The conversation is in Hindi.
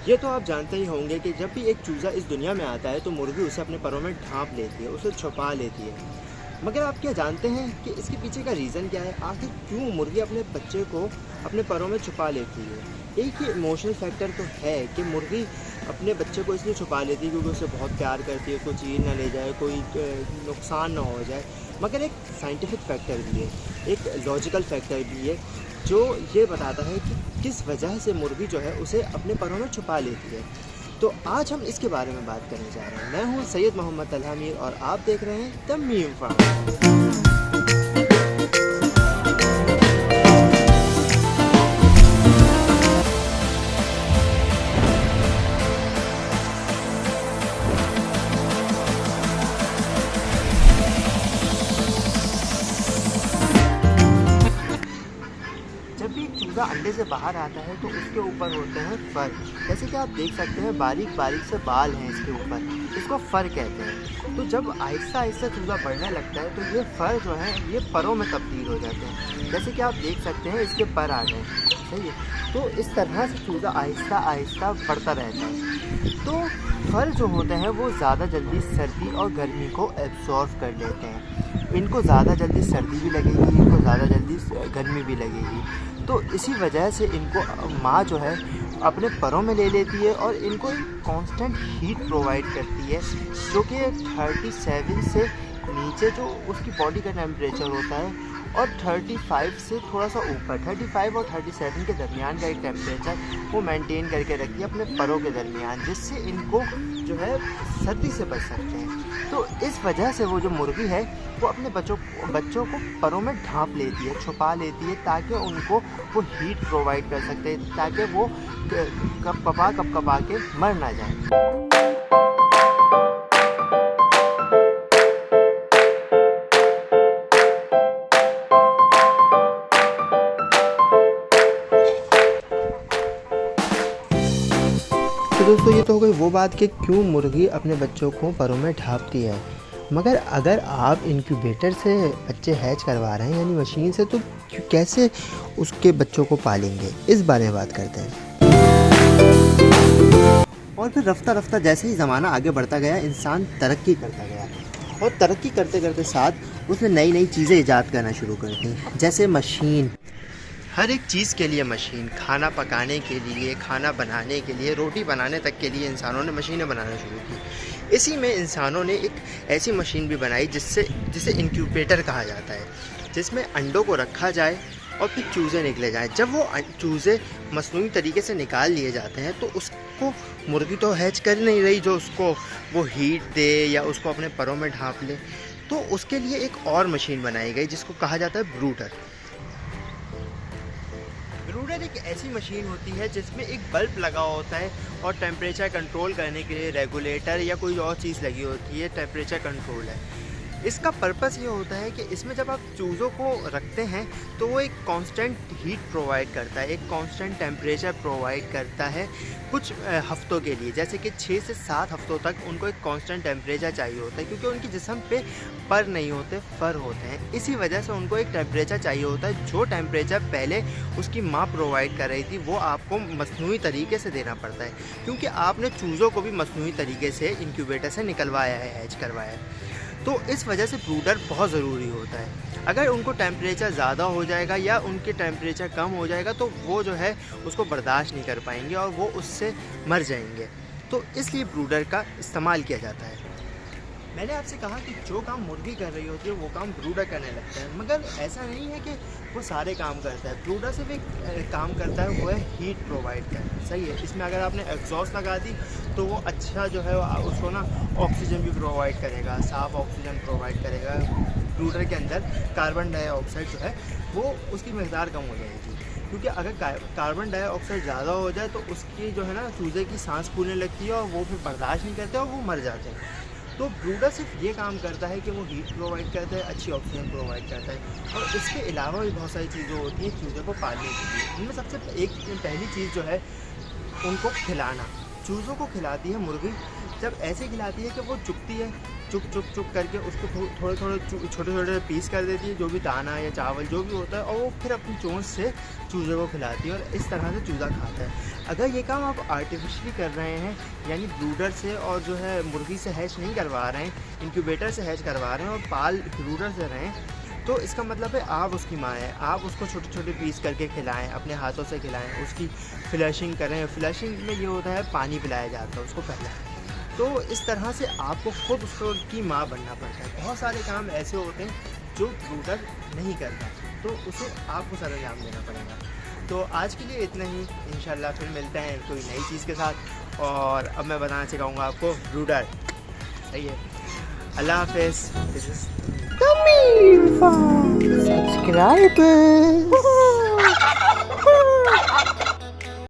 ये तो आप जानते ही होंगे कि जब भी एक चूज़ा इस दुनिया में आता है तो मुर्गी उसे अपने परों में ढाँप लेती है, उसे छुपा लेती है। मगर आप क्या जानते हैं कि इसके पीछे का रीज़न क्या है? आखिर क्यों मुर्गी अपने बच्चे को अपने परों में छुपा लेती है? एक ये इमोशनल फैक्टर तो है कि मुर्गी अपने बच्चे को इसलिए छुपा लेती है क्योंकि उसे बहुत प्यार करती है, कोई चीज़ ना ले जाए, कोई नुकसान ना हो जाए। मगर एक साइंटिफिक फैक्टर भी है, एक लॉजिकल फैक्टर भी है, जो ये बताता है कि किस वजह से मुर्गी जो है उसे अपने परों में छुपा लेती है। तो आज हम इसके बारे में बात करने जा रहे हैं। मैं हूँ सैयद मोहम्मद तलहा मीर और आप देख रहे हैं द मीम फार्म। जब भी चूज़ा अंडे से बाहर आता है तो उसके ऊपर होते हैं फर। जैसे कि आप देख सकते हैं बारीक बारीक से बाल हैं इसके ऊपर, इसको फर कहते हैं। तो जब आहिस्ता आहिस्ता चूज़ा बढ़ने लगता है तो ये फर जो है ये परों में तब्दील हो जाते हैं। जैसे कि आप देख सकते हैं इसके पर आ गए, सही है। तो इस तरह से चूज़ा आहिस्ता आहिस्ता बढ़ता रहता है। तो फर जो होते हैं वो ज़्यादा जल्दी सर्दी और गर्मी को एब्जॉर्व कर लेते हैं। इनको ज़्यादा जल्दी सर्दी भी लगेगी, इनको ज़्यादा जल्दी गर्मी भी लगेगी। तो इसी वजह से इनको माँ जो है अपने परों में ले लेती है और इनको एक कांस्टेंट हीट प्रोवाइड करती है, जो कि 37 से नीचे जो उसकी बॉडी का टेम्परेचर होता है और 35 से थोड़ा सा ऊपर 35 और 37 के दरमियान का एक टेम्परेचर वो मेंटेन करके रखती है अपने परों के दरमियान, जिससे इनको जो है सर्दी से बच सकते हैं। तो इस वजह से वो जो मुर्गी है वो अपने बच्चों को परों में ढाँप लेती है, छुपा लेती है, ताकि उनको वो हीट प्रोवाइड कर सकते हैं, ताकि वो कपकपा के मर ना जाए। तो दोस्तों ये तो हो गई वो बात कि क्यों मुर्गी अपने बच्चों को परों में ढाँपती है। मगर अगर आप इंक्यूबेटर से बच्चे हैच करवा रहे हैं यानी मशीन से, तो कैसे उसके बच्चों को पालेंगे, इस बारे में बात करते हैं। और फिर रफ्ता रफ्ता जैसे ही ज़माना आगे बढ़ता गया इंसान तरक्की करता गया और तरक्की करते करते साथ उसने नई नई चीज़ें ईजाद करना शुरू कर दी, जैसे मशीन। हर एक चीज़ के लिए मशीन, खाना पकाने के लिए, खाना बनाने के लिए, रोटी बनाने तक के लिए इंसानों ने मशीनें बनाना शुरू की। इसी में इंसानों ने एक ऐसी मशीन भी बनाई जिसे इंक्यूबेटर कहा जाता है, जिसमें अंडों को रखा जाए और फिर चूज़े निकले जाएँ। जब वो चूज़े मसनूई तरीके से निकाल लिए जाते हैं तो उसको मुर्गी तो हैच कर नहीं रही जो उसको वो हीट दे या उसको अपने परों में ढाँप ले। तो उसके लिए एक और मशीन बनाई गई जिसको कहा जाता है ब्रूडर। ब्रूडर एक ऐसी मशीन होती है जिसमें एक बल्ब लगा होता है और टेम्परेचर कंट्रोल करने के लिए रेगुलेटर या कोई और चीज़ लगी होती है, टेम्परेचर कंट्रोल है। इसका पर्पस ये होता है कि इसमें जब आप चूज़ों को रखते हैं तो वो एक कांस्टेंट हीट प्रोवाइड करता है, एक कांस्टेंट टेम्परेचर प्रोवाइड करता है कुछ हफ्तों के लिए। जैसे कि 6 से 7 हफ्तों तक उनको एक कांस्टेंट टेम्परेचर चाहिए होता है, क्योंकि उनके जिस्म पे पर नहीं होते, फर होते हैं। इसी वजह से उनको एक टेम्परेचर चाहिए होता है। जो टेम्परेचर पहले उसकी माँ प्रोवाइड कर रही थी वो आपको मसनूई तरीके से देना पड़ता है, क्योंकि आपने चूज़ों को भी मसनूई तरीके से इंक्यूबेटर से निकलवाया है, हैच करवाया है। तो इस वजह से ब्रूडर बहुत ज़रूरी होता है। अगर उनको टेम्परेचर ज़्यादा हो जाएगा या उनके टेम्परेचर कम हो जाएगा तो वो जो है उसको बर्दाश्त नहीं कर पाएंगे और वो उससे मर जाएंगे। तो इसलिए ब्रूडर का इस्तेमाल किया जाता है। मैंने आपसे कहा कि जो काम मुर्गी कर रही होती है वो काम ब्रूडर करने लगता है, मगर ऐसा नहीं है कि वो सारे काम करता है। ब्रूडर सिर्फ एक काम करता है, वो है हीट प्रोवाइड करना, सही है। इसमें अगर आपने एग्जॉस्ट लगा दी तो वो अच्छा जो है उसको ना ऑक्सीजन भी प्रोवाइड करेगा, साफ़ ऑक्सीजन प्रोवाइड करेगा। ब्रूडर के अंदर कार्बन डाइऑक्साइड जो है वो उसकी मकदार कम हो जाएगी, क्योंकि अगर कार्बन डाइऑक्साइड ज़्यादा हो जाए तो उसकी जो है ना चूज़े की सांस फूलने लगती है और वो फिर बर्दाश्त नहीं करते और वो मर जाते हैं। तो ब्रूडर सिर्फ ये काम करता है कि वो हीट प्रोवाइड करता है, अच्छी ऑक्सीजन प्रोवाइड करता है, और इसके अलावा भी बहुत सारी चीज़ें होती हैं चूज़े को पालने के लिए। इनमें सबसे एक पहली चीज़ जो है उनको खिलाना। चूज़ों को खिलाती है मुर्गी, जब ऐसे खिलाती है कि वो चुगती है चुक चुक चुक करके उसको थोड़े थोड़े छोटे छोटे पीस कर देती है, जो भी दाना या चावल जो भी होता है, और वो फिर अपनी चोंच से चूज़े को खिलाती है और इस तरह से चूज़ा खाता है। अगर ये काम आप आर्टिफिशियली कर रहे हैं, यानी ब्रूडर से और जो है मुर्गी से हैच नहीं करवा रहे हैं, इंक्यूबेटर से हैच करवा रहे हैं और पाल ब्रूडर से रहे हैं, तो इसका मतलब है आप उसकी माँ हैं। आप उसको छोटे छोटे पीस करके खिलाएं, अपने हाथों से खिलाएं, उसकी फ्लैशिंग करें। फ्लैशिंग में ये होता है पानी पिलाया जाता है उसको पहले। तो इस तरह से आपको खुद उसकी माँ बनना पड़ता है। बहुत सारे काम ऐसे होते हैं जो ब्रूडर नहीं करता, तो उसे आपको सरंजाम देना पड़ेगा। तो आज के लिए इतना ही, इंशाल्लाह फिर मिलते हैं कोई नई चीज़ के साथ। और अब मैं बताना सिखाऊंगा आपको ब्रूडर। सही है, अल्लाह हाफिज़। Subscribers.